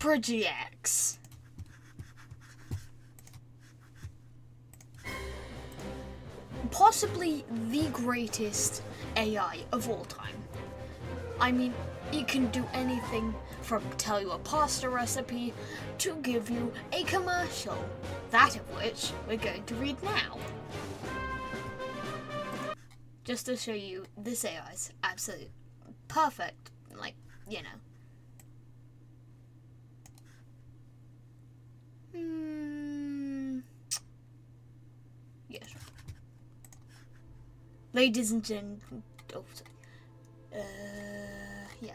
Opera GX. Possibly the greatest AI of all time. I mean, it can do anything from tell you a pasta recipe to give you a commercial, that of which we're going to read now. Just to show you, this AI is absolutely perfect, like, you know. Yes. Ladies and gentlemen, yeah.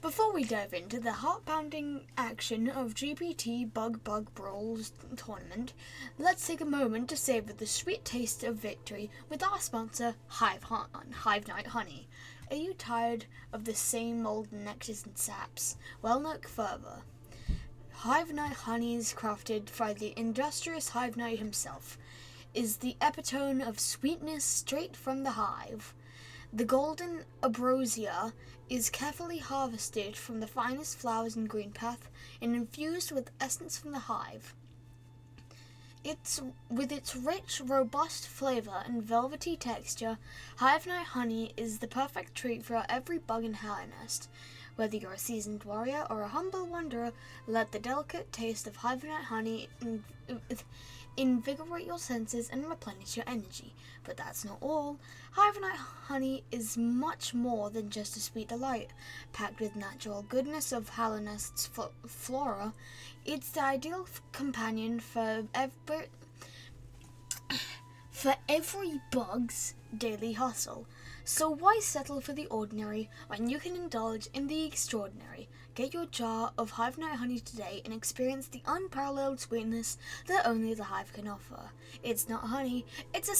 Before we dive into the heart-pounding action of GPT Bug Brawl's tournament, let's take a moment to savor the sweet taste of victory with our sponsor, Hive Night Honey. Are you tired of the same old nectars and saps? Well, look further. Hive Night Honey is crafted by the industrious Hive Night himself, is the epitome of sweetness straight from the hive. The golden ambrosia is carefully harvested from the finest flowers in green path and infused with essence from the hive. With its rich, robust flavor and velvety texture, Hive Night Honey is the perfect treat for every bug in Hive Nest. Whether you're a seasoned warrior or a humble wanderer, let the delicate taste of Hive Night Honey invigorate your senses and replenish your energy. But that's not all. Hive Night Honey is much more than just a sweet delight. Packed with natural goodness of Hive Nest's flora, it's the ideal companion for every bug's daily hustle. So why settle for the ordinary when you can indulge in the extraordinary? Get your jar of Hive Night Honey today and experience the unparalleled sweetness that only the hive can offer. It's not honey, it's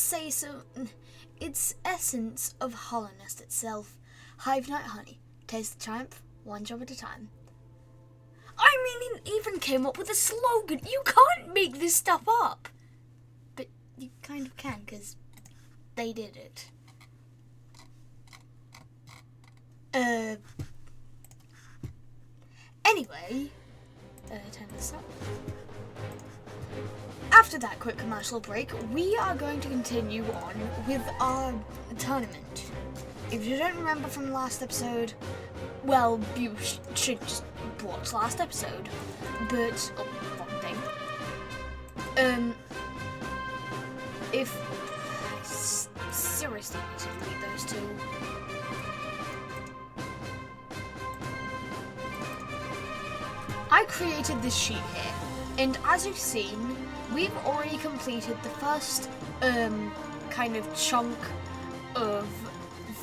essence of hollowness itself. Hive Night Honey. Taste the triumph, one job at a time. I mean, it even came up with a slogan. You can't make this stuff up. But you kind of can, because they did it. Anyway, turn this up. After that quick commercial break, we are going to continue on with our tournament. If you don't remember from the last episode, well, you should just watch last episode. But, wrong thing. If I seriously need to read those two. I created this sheet here, and as you've seen, we've already completed the first kind of chunk of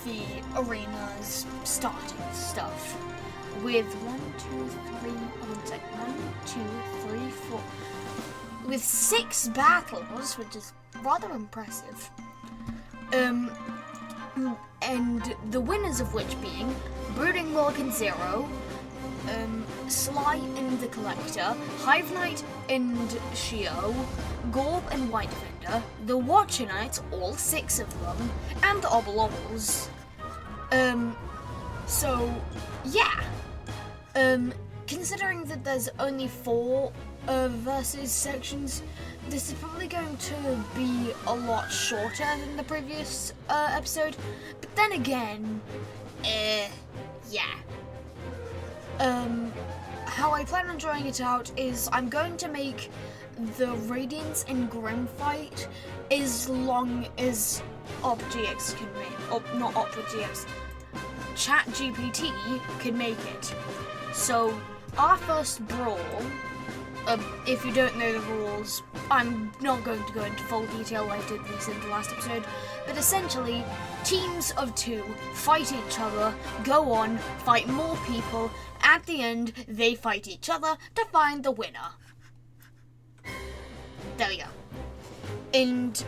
the arena's starting stuff with 4 with 6 battles, which is rather impressive. And the winners of which being Brooding Lord and Zero, Sly and the Collector, Hive Knight and Shio, Gorb and White Defender, the Watcher Knights, all 6 of them, and the Oblobbles. So, yeah. Considering that there's only 4 versus sections, this is probably going to be a lot shorter than the previous episode, but then again, yeah. How I plan on drawing it out is I'm going to make the Radiance and Grim fight as long as Opera GX can make, not Opera GX, ChatGPT can make it. So, our first brawl, if you don't know the rules, I'm not going to go into full detail like I did this in the last episode, but essentially, teams of 2 fight each other, go on, fight more people, at the end, they fight each other to find the winner. There we go. And,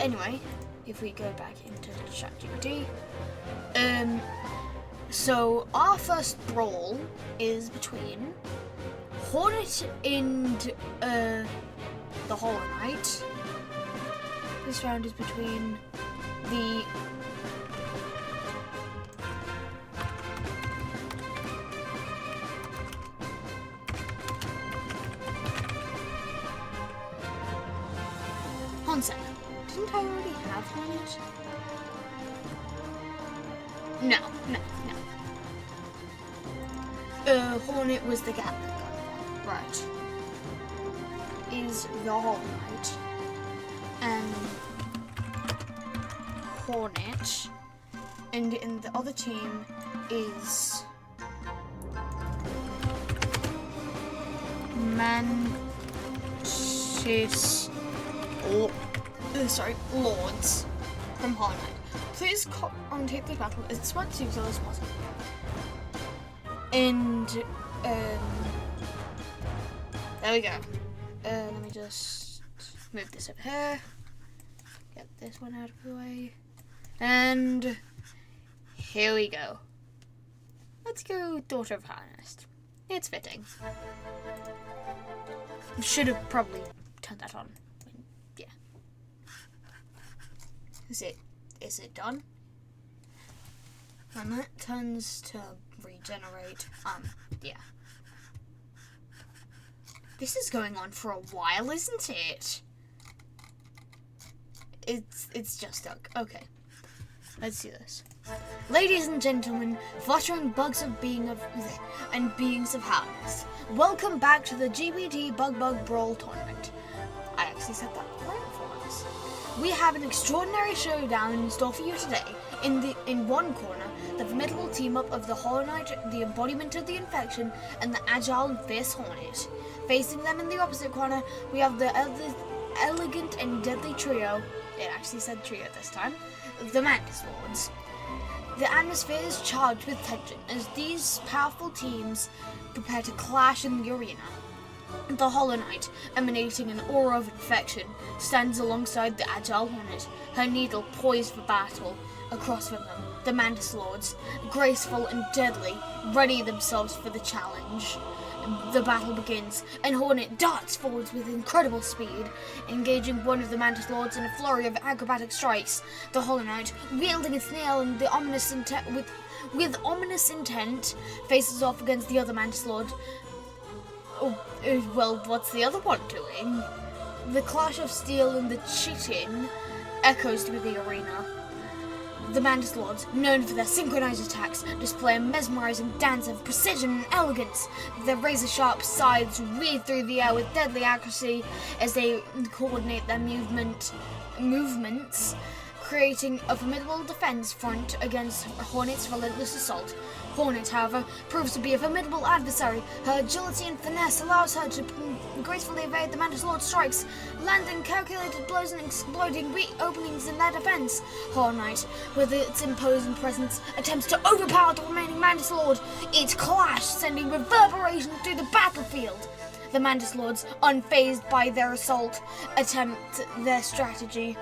anyway, if we go back into ChatGPT, so our first brawl is between Hornet and the Hollow Knight. This round is between the One sec. Didn't I already have Hornet? No. Hornet was the Gatling gun. Right. Is the Hollow Knight and Hornet, and in the other team is Lords from Hollow Knight. Please take the battle as smart as possible. And there we go. Let me just move this over here. Get this one out of the way. And here we go. Let's go Daughter of Harnest. It's fitting. Should have probably turned that on. Yeah. Is it done? And that turns to regenerate. Yeah. This is going on for a while, isn't it? It's just stuck. Okay. Let's do this. Ladies and gentlemen, fluttering bugs of beings of harness, welcome back to the GPT Bug Brawl Tournament. I actually said that right for us. We have an extraordinary showdown in store for you today. In one corner, the formidable team-up of the Hollow Knight, the embodiment of the infection, and the agile and fierce Hornet. Facing them in the opposite corner, we have the elegant and deadly trio. It actually said trio this time. The Mantis Lords. The atmosphere is charged with tension as these powerful teams prepare to clash in the arena. The Hollow Knight, emanating an aura of infection, stands alongside the agile Hornet, her needle poised for battle. Across from them, the Mantis Lords, graceful and deadly, ready themselves for the challenge. The battle begins, and Hornet darts forwards with incredible speed, engaging one of the Mantis Lords in a flurry of acrobatic strikes. The Hollow Knight, wielding its nail and the ominous with ominous intent, faces off against the other Mantis Lord. Well, what's the other one doing? The clash of steel and the chitin echoes through the arena. The Mantis Lords, known for their synchronized attacks, display a mesmerizing dance of precision and elegance. Their razor-sharp sides weave through the air with deadly accuracy as they coordinate their movements, creating a formidable defense front against Hornet's relentless assault. Hornet, however, proves to be a formidable adversary. Her agility and finesse allows her to gracefully evade the Mantis Lord's strikes, landing calculated blows and exploiting weak openings in their defense. Hollow Knight, with its imposing presence, attempts to overpower the remaining Mantis Lord. It clashes, sending reverberation through the battlefield. The Mantis Lords, unfazed by their assault, adapt to their strategy.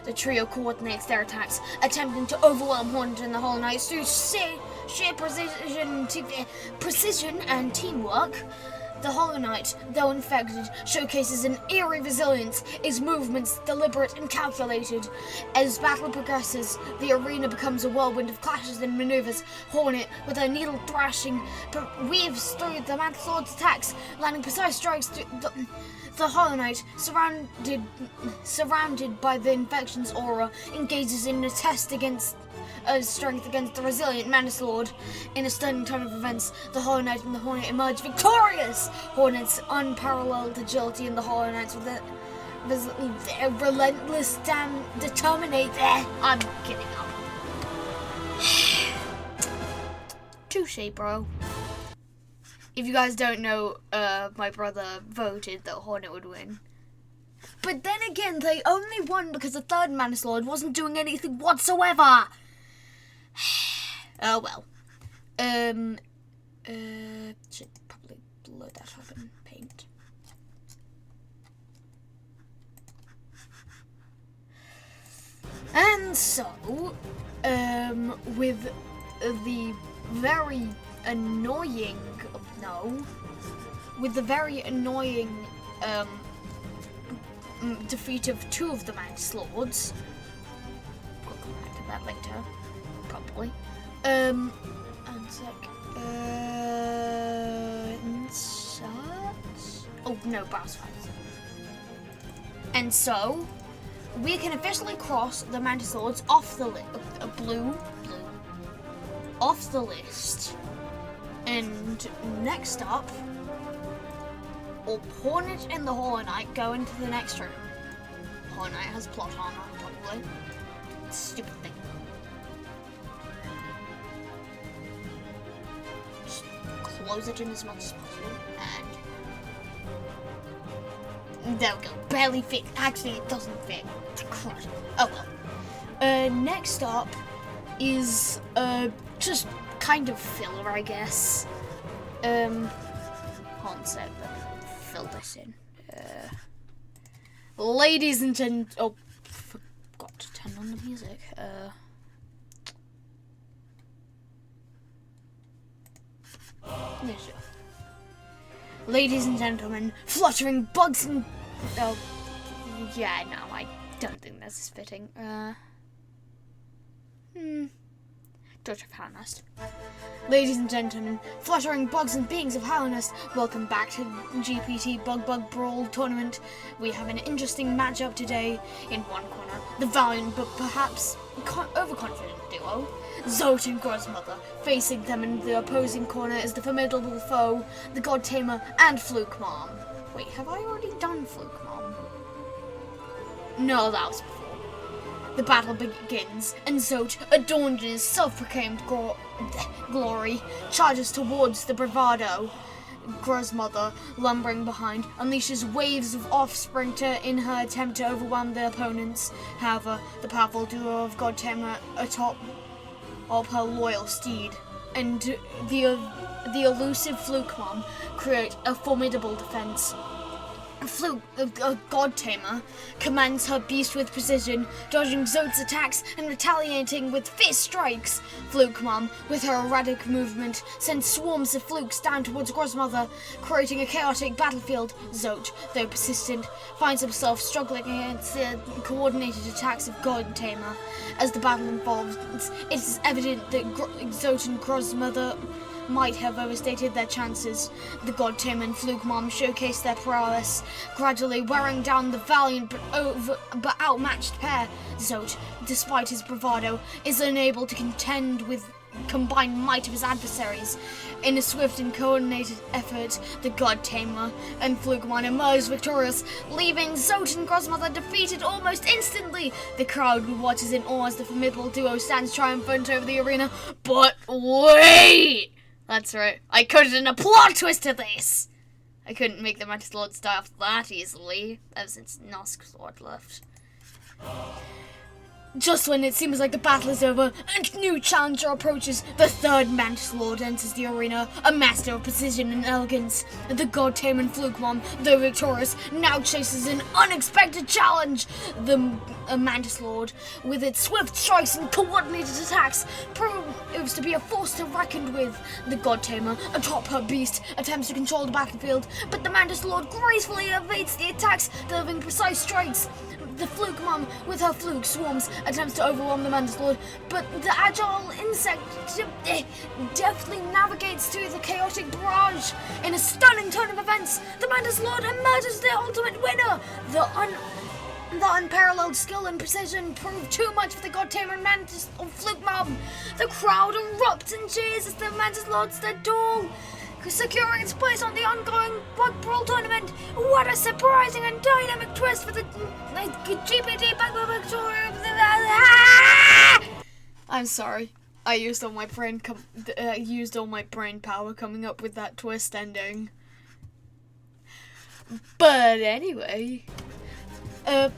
The trio coordinates their attacks, attempting to overwhelm Hornet and the Hollow Knight through sheer precision and teamwork. The Hollow Knight, though infected, showcases an eerie resilience, his movements deliberate and calculated. As battle progresses, the arena becomes a whirlwind of clashes and maneuvers. Hornet, with her needle thrashing, weaves through the Mantis Lord's attacks, landing precise strikes through the Hollow Knight, surrounded by the infection's aura, engages in a test against strength against the resilient Mantis Lord. In a stunning turn of events, the Hollow Knight and the Hornet emerge victorious. Hornet's unparalleled agility and the Hollow Knight's relentless determination. I'm kidding. Touche, bro. If you guys don't know, my brother voted that Hornet would win. But then again, they only won because the third Mantis Lord wasn't doing anything whatsoever. Oh well. Should probably load that up in Paint. And so, with the very annoying defeat of two of the Mantis Lords. We'll come back to that later, probably. One sec. Insert. Oh no, browse files. And so, we can officially cross the Mantis Lords off the off the list. And next up, Hornet and the Hollow Knight go into the next room. Hollow Knight has plot armor, probably. Stupid thing. Just close it in as much as possible, and there we go. Barely fit. Actually, it doesn't fit. Crud. Oh well. Next up is just kind of filler, I guess. Hold on a sec, fill this in. Ladies and gentlemen, oh, forgot to turn on the music. Yes. Ladies and gentlemen, fluttering bugs and oh, yeah, no, I don't think this is fitting. Daughter of Howlnest. Ladies and gentlemen, fluttering bugs and beings of Howlnest, welcome back to GPT Bug Brawl Tournament. We have an interesting matchup today. In one corner, the valiant but perhaps overconfident duo, Zote and Grozmother. Facing them in the opposing corner is the formidable foe, the God Tamer and Fluke Mom. Wait, have I already done Fluke Mom? No, that was before. The battle begins, and Zote, adorned in his self-proclaimed glory, charges towards the bravado. Grozmother, lumbering behind, unleashes waves of offspring in her attempt to overwhelm their opponents. However, the powerful duo of God Tamer atop of her loyal steed and the elusive Fluke Mom create a formidable defense. Fluke, God Tamer, commands her beast with precision, dodging Zote's attacks and retaliating with fierce strikes. Fluke Mom, with her erratic movement, sends swarms of flukes down towards Grozmother, creating a chaotic battlefield. Zote, though persistent, finds himself struggling against the coordinated attacks of God Tamer. As the battle evolves, it is evident that Zote and Grozmother might have overstated their chances. The God Tamer and Fluke Mom showcase their prowess, gradually wearing down the valiant but outmatched pair. Zote, despite his bravado, is unable to contend with combined might of his adversaries. In a swift and coordinated effort, the God Tamer and Fluke Mom emerge victorious, leaving Zote and Grozmother defeated almost instantly. The crowd watches in awe as the formidable duo stands triumphant over the arena. But wait! That's right, I coded in a plot twist to this! I couldn't make the Mantis Lords die off that easily, ever since Nosk's Lord left. Just when it seems like the battle is over, a new challenger approaches. The third Mantis Lord enters the arena, a master of precision and elegance. The God Tamer and Fluke Mom, though victorious, now chases an unexpected challenge. The Mantis Lord, with its swift strikes and coordinated attacks, proves to be a force to reckon with. The God Tamer, atop her beast, attempts to control the battlefield, but the Mantis Lord gracefully evades the attacks, delivering precise strikes. The Fluke Mom, with her fluke swarms, attempts to overwhelm the Mantis Lord, but the agile insect deftly navigates through the chaotic barrage. In a stunning turn of events, the Mantis Lord emerges the ultimate winner. The unparalleled skill and precision prove too much for the God Tamer and Mantis Fluke Mom. The crowd erupts and cheers as the Mantis Lord stood tall, securing its place on the ongoing Bug Brawl Tournament. What a surprising and dynamic twist for the GPT Bug Brawl Tournament. I'm sorry. I used all my brain power coming up with that twist ending. But anyway,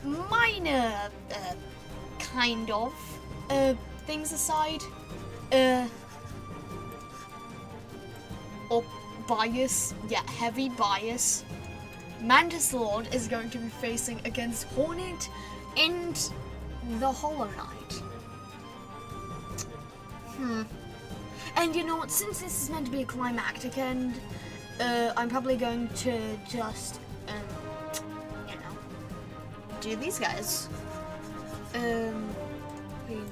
minor kind of things aside, or bias, heavy bias, Mantis Lord is going to be facing against Hornet and the Hollow Knight. And you know what, since this is meant to be a climactic end, I'm probably going to just, do these guys. We need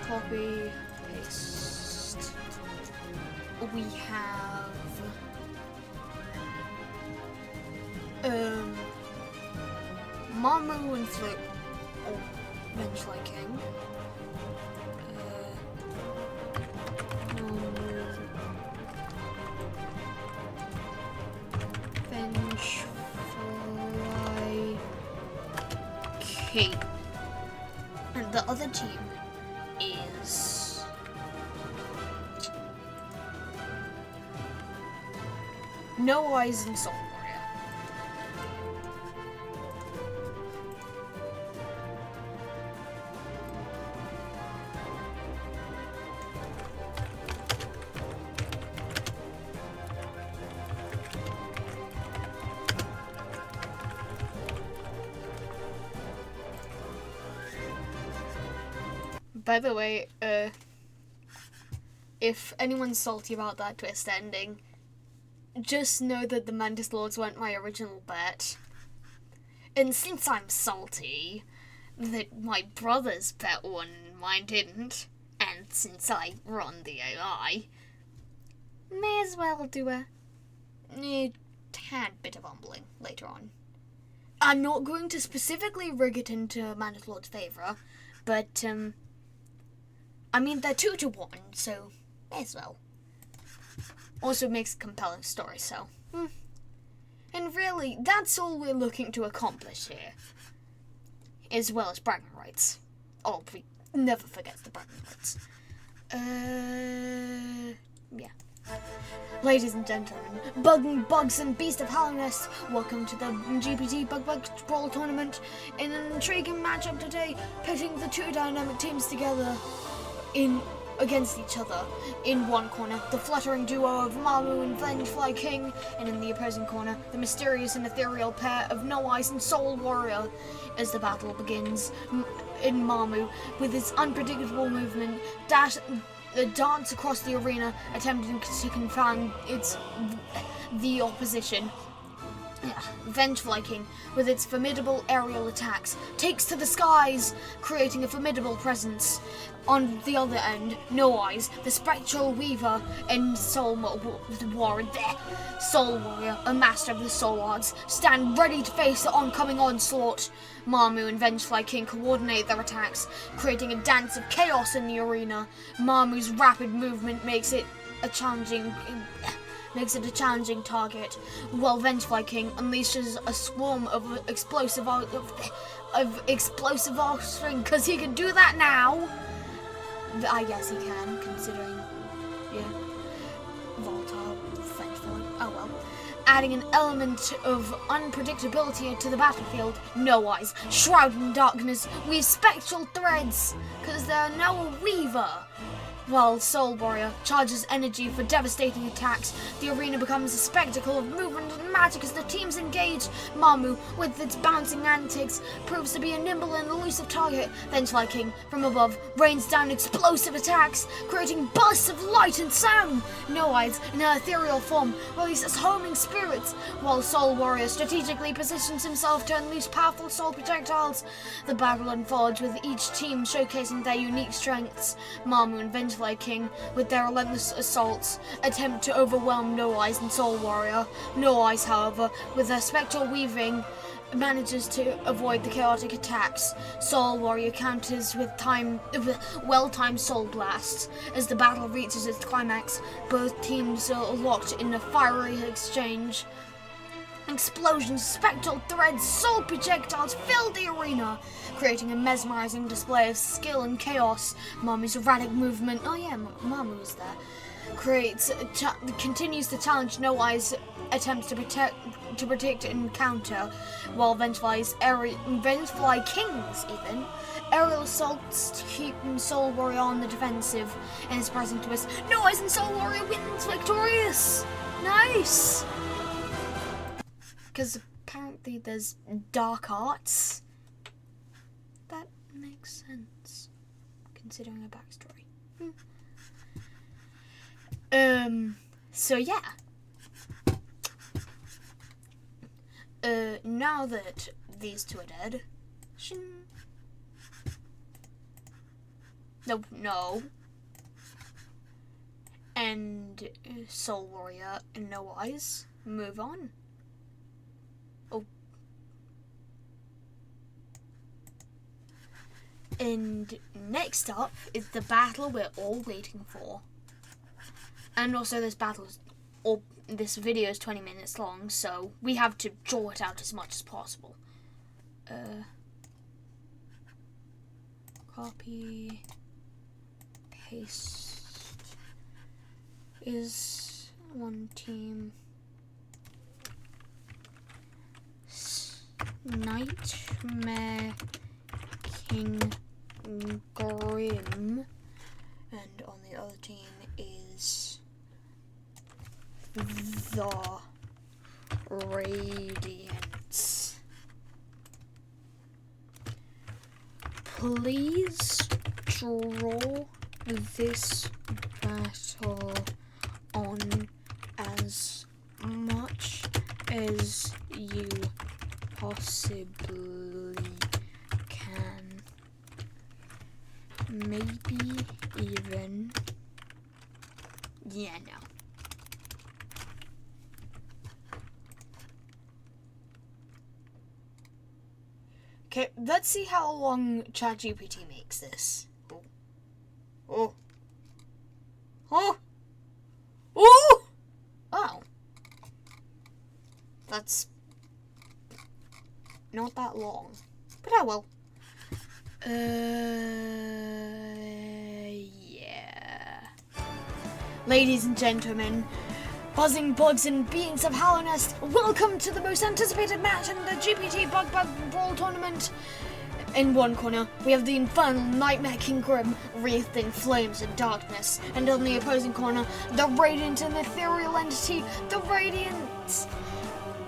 copy, paste. we have Mamu and Flip, or Vengefly King. Vengefly King. And the other team is No Eyes and Soul Warrior. By the way, if anyone's salty about that twist ending, just know that the Mantis Lords weren't my original bet. And since I'm salty that my brother's bet won and mine didn't, and since I run the AI, may as well do a tad bit of humbling later on. I'm not going to specifically rig it into Mantis Lord's favour, but I mean, they're 2-1, so may as well. Also makes a compelling story, so. And really, that's all we're looking to accomplish here. As well as bragging rights. Oh, we never forget the bragging rights. Yeah. Ladies and gentlemen, bugs and beast of Hallownest, welcome to the GPT Bug Brawl Tournament. In an intriguing matchup today, pitting the two dynamic teams together against each other. In one corner, the fluttering duo of Mamu and Vengefly King, and in the opposing corner, the mysterious and ethereal pair of No Eyes and Soul Warrior. As the battle begins, in Mamu, with his unpredictable movement, dance across the arena, attempting to confound the opposition. Vengefly King, with its formidable aerial attacks, takes to the skies, creating a formidable presence. On the other end, No Eyes, the spectral weaver, and Soul Warrior, a master of the Soul Arts, stand ready to face the oncoming onslaught. Mamu and Vengefly King coordinate their attacks, creating a dance of chaos in the arena. Mamu's rapid movement makes it a challenging target, while Vengefly King unleashes a swarm of explosive offspring, because he can do that now. I guess he can, considering, volatile, vengeful, oh well. Adding an element of unpredictability to the battlefield, No Eyes, shrouded in darkness, weaves spectral threads, because they're now a weaver. While Soul Warrior charges energy for devastating attacks, the arena becomes a spectacle of movement and magic as the teams engage. Mamu, with its bouncing antics, proves to be a nimble and elusive target. Vengefly King, from above, rains down explosive attacks, creating bursts of light and sound. No Eyes, in her ethereal form, releases homing spirits, while Soul Warrior strategically positions himself to unleash powerful soul projectiles. The battle unfolds with each team showcasing their unique strengths. Mamu and Vengefly King, with their relentless assaults, attempt to overwhelm No Eyes and Soul Warrior. No Eyes, however, with her spectral weaving, manages to avoid the chaotic attacks. Soul Warrior counters with well-timed soul blasts. As the battle reaches its climax, both teams are locked in a fiery exchange. Explosions, spectral threads, soul projectiles fill the arena, creating a mesmerizing display of skill and chaos. Mamu's erratic movement, Mamu was there, continues to challenge No Eyes' attempts to predict and counter, while Vengefly King's aerial assaults to keep Soul Warrior on the defensive. In his present twist, No Eyes and Soul Warrior wins victorious! Nice! Because apparently there's dark arts. That makes sense, considering her backstory. So yeah. Now that these two are dead, no. and Soul Warrior in no wise. Move on. Oh. And next up is the battle we're all waiting for. And also this video is 20 minutes long, so we have to draw it out as much as possible. Copy, paste, is one team, Nightmare King Grim, and on the other team is the Radiance. Please draw this battle on as much as you possibly can. Maybe even... yeah, no. Okay, let's see how long ChatGPT makes this. Oh. Oh! That's not that long. But oh well. Yeah. Ladies and gentlemen, buzzing bugs and beings of Hallownest, welcome to the most anticipated match in the GPT Bug Brawl Tournament. In one corner, we have the infernal Nightmare King Grim, wreathed in flames and darkness. And on the opposing corner, the radiant and ethereal entity, the Radiance.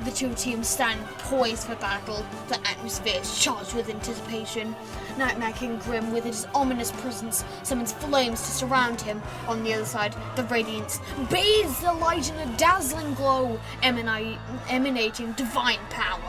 The two teams stand poised for battle. The atmosphere is charged with anticipation. Nightmare King Grim, with his ominous presence, summons flames to surround him. On the other side, the Radiance bathes the light in a dazzling glow, emanating divine power.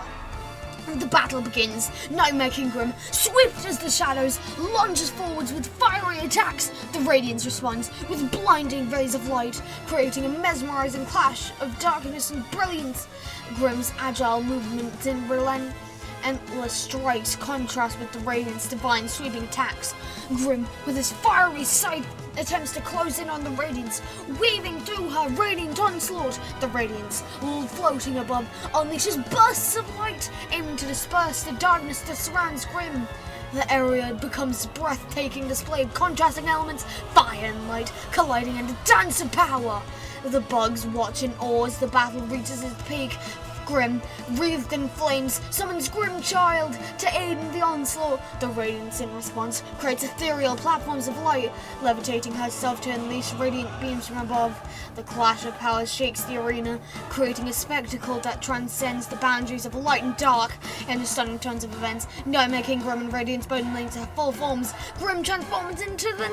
The battle begins. Nightmare King Grim, swift as the shadows, lunges forwards with fiery attacks. The Radiance responds with blinding rays of light, creating a mesmerizing clash of darkness and brilliance. Grim's agile movements and relentless strikes contrast with the Radiant's divine sweeping attacks. Grim, with his fiery sight, attempts to close in on the Radiance, weaving through her radiant onslaught. The Radiance, floating above, unleashes bursts of light, aiming to disperse the darkness that surrounds Grim. The area becomes a breathtaking display of contrasting elements, fire and light, colliding in a dance of power. The bugs watch in awe as the battle reaches its peak. Grim, wreathed in flames, summons Grim Child to aid in the onslaught. The Radiance, in response, creates ethereal platforms of light, levitating herself to unleash radiant beams from above. The clash of powers shakes the arena, creating a spectacle that transcends the boundaries of light and dark. In the stunning turns of events, Nightmare King Grim and Radiance both into their full forms. Grim transforms into the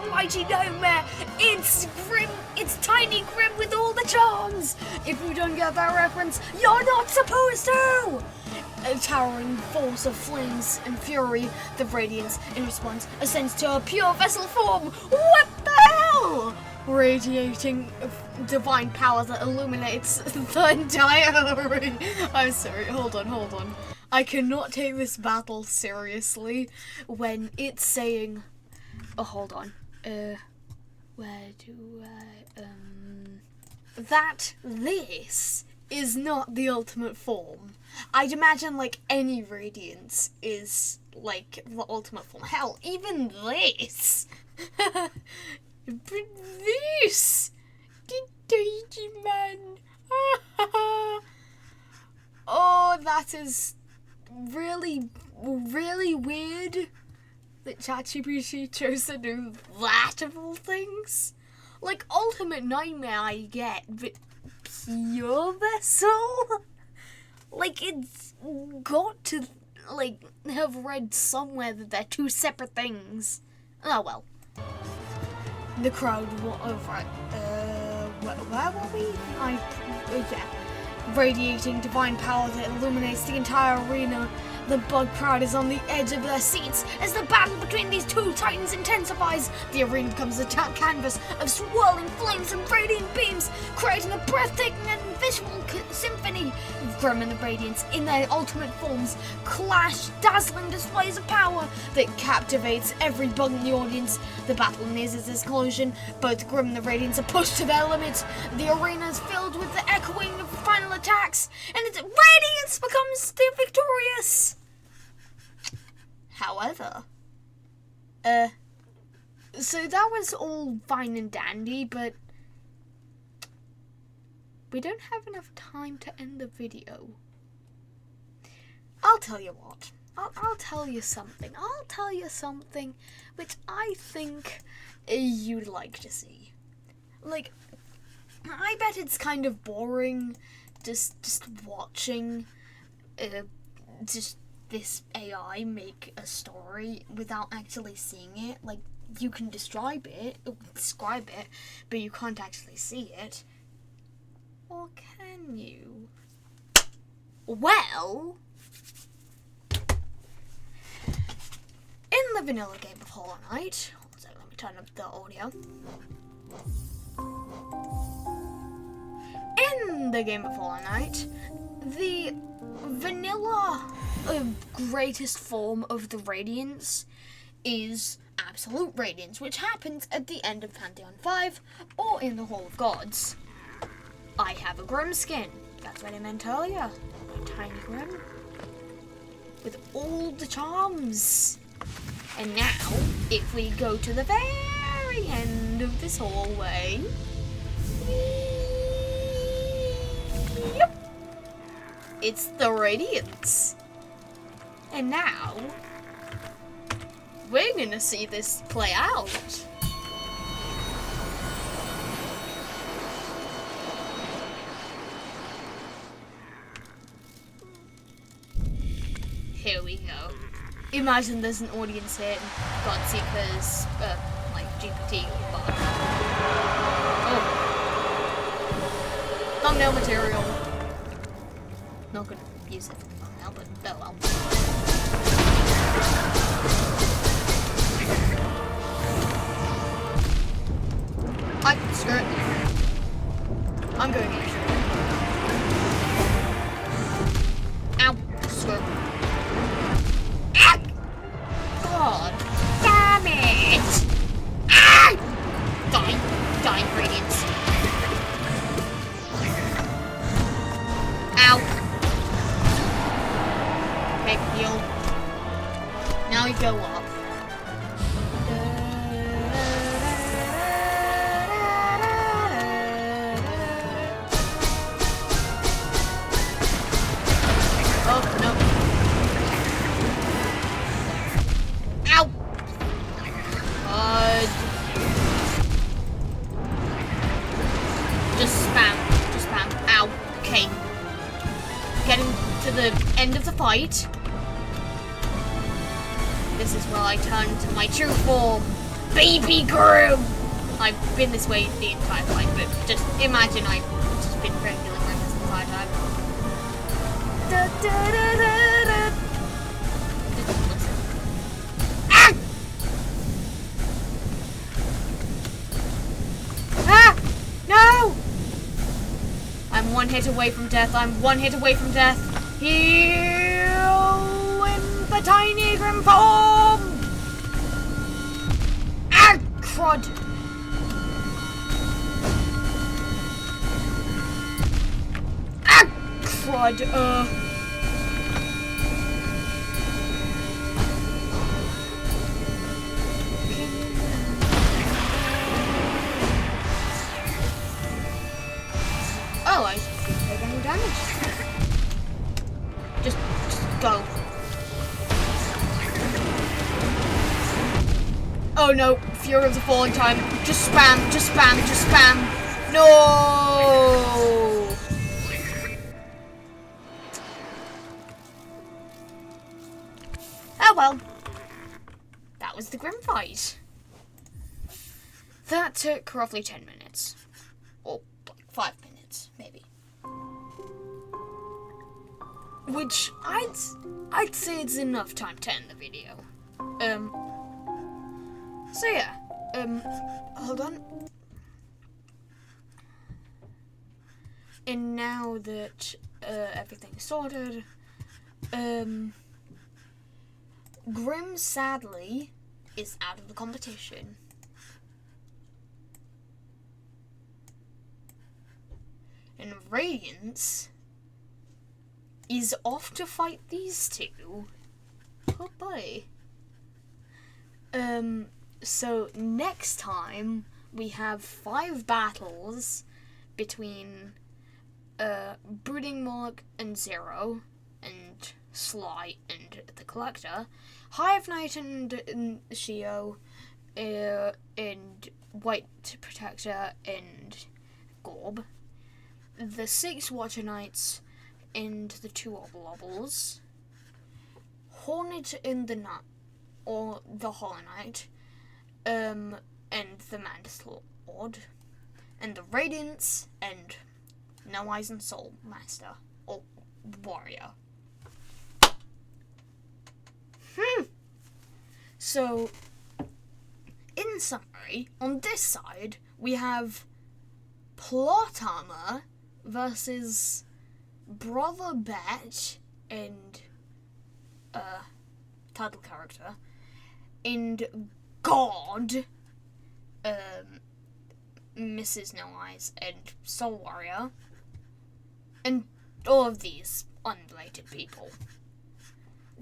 mighty Nightmare. It's Grim, it's Tiny Grim with all the charms. If you don't get that reference, you're not supposed to! A towering force of flames and fury, the Radiance, in response, ascends to a pure vessel form. What the hell? Radiating divine power that illuminates the entire arena. I'm sorry, hold on. I cannot take this battle seriously when it's saying... oh, hold on. Where do I... that this is not the ultimate form. I'd imagine, like, any Radiance is, like, the ultimate form. Hell, even this! But this! The Digimon! Oh, that is really, really weird that ChatGPT chose to do that of all things. Like, Ultimate Nightmare I get, but Pure Vessel? Like, it's got to, like, have read somewhere that they're two separate things. Oh well. The crowd, where were we? Yeah. Radiating divine power that illuminates the entire arena. The bug crowd is on the edge of their seats as the battle between these two titans intensifies. The arena becomes a canvas of swirling flames and radiant beams, creating a breathtaking and visual symphony. Grim and the Radiants, in their ultimate forms, clash, dazzling displays of power that captivates every bug in the audience. The battle nears its conclusion. Both Grim and the Radiants are pushed to their limits. The arena is filled with the echoing of final attacks, and its Radiance becomes the victorious. However, so that was all fine and dandy, but we don't have enough time to end the video. I'll tell you what. I'll tell you something. I'll tell you something which I think you'd like to see. Like, I bet it's kind of boring just watching just this AI make a story without actually seeing it. Like, you can describe it, but you can't actually see it. Or can you? Well, in the vanilla game of Hollow Knight, hold on a second, let me turn up the audio. In the game of Hollow Knight, the vanilla greatest form of the Radiance is Absolute Radiance, which happens at the end of Pantheon 5 or in the Hall of Gods. I have a Grim skin. That's what I meant earlier. A tiny Grim. With all the charms. And now, if we go to the very end of this hallway. Yep. It's the Radiance. And now, we're gonna see this play out. Here we go. Imagine there's an audience here in Godseeker's, like, GPT bug. Oh. Thumbnail material. Not gonna use it for the thumbnail, but oh well. Screw it. I'm going in. Ow. Screw it. Ah! God. Damn it! Ah! Die, Radiance. Ow. Okay, heal. Now you go up. Just spam. Ow. Okay. Getting to the end of the fight. This is where I turn to my true form. Baby Grim! I've been this way the entire fight, but just imagine I've just been regular Grim this entire time. Just listen. Ah! Ah! No! I'm one hit away from death. Heal in the tiny Grim form! Ah! Crud! Ah! Crud, Oh, I didn't take any damage. Just go. Oh no, Fury of the Falling Time. Just spam. No! Oh well. That was the Grim fight. That took roughly 10 minutes. Or like 5 minutes, maybe. which I'd say it's enough time to end the video. So yeah, hold on. And now that everything's sorted, Grim sadly is out of the competition. And Radiance is off to fight these two. Oh boy. So next time we have 5 battles between Brooding Moloch and Zero, and Sly and the Collector, Hive Knight and Shio, and White Protector and Gorb, the 6 Watcher Knights and the 2 Obblobbles, Hornet and the Nut, or the Hollow Knight, and the Mantis Lord, and the Radiance, and No Eyes and Soul Master, or Warrior. So, in summary, on this side, we have Plot Armor versus Brother Bet and title character, and God, Mrs. No Eyes and Soul Warrior, and all of these unrelated people.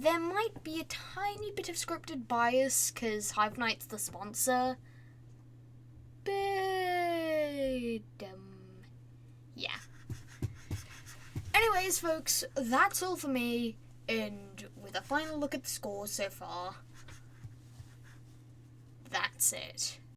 There might be a tiny bit of scripted bias because Hive Knight's the sponsor, but yeah. Anyways, folks, that's all for me, and with a final look at the scores so far, that's it.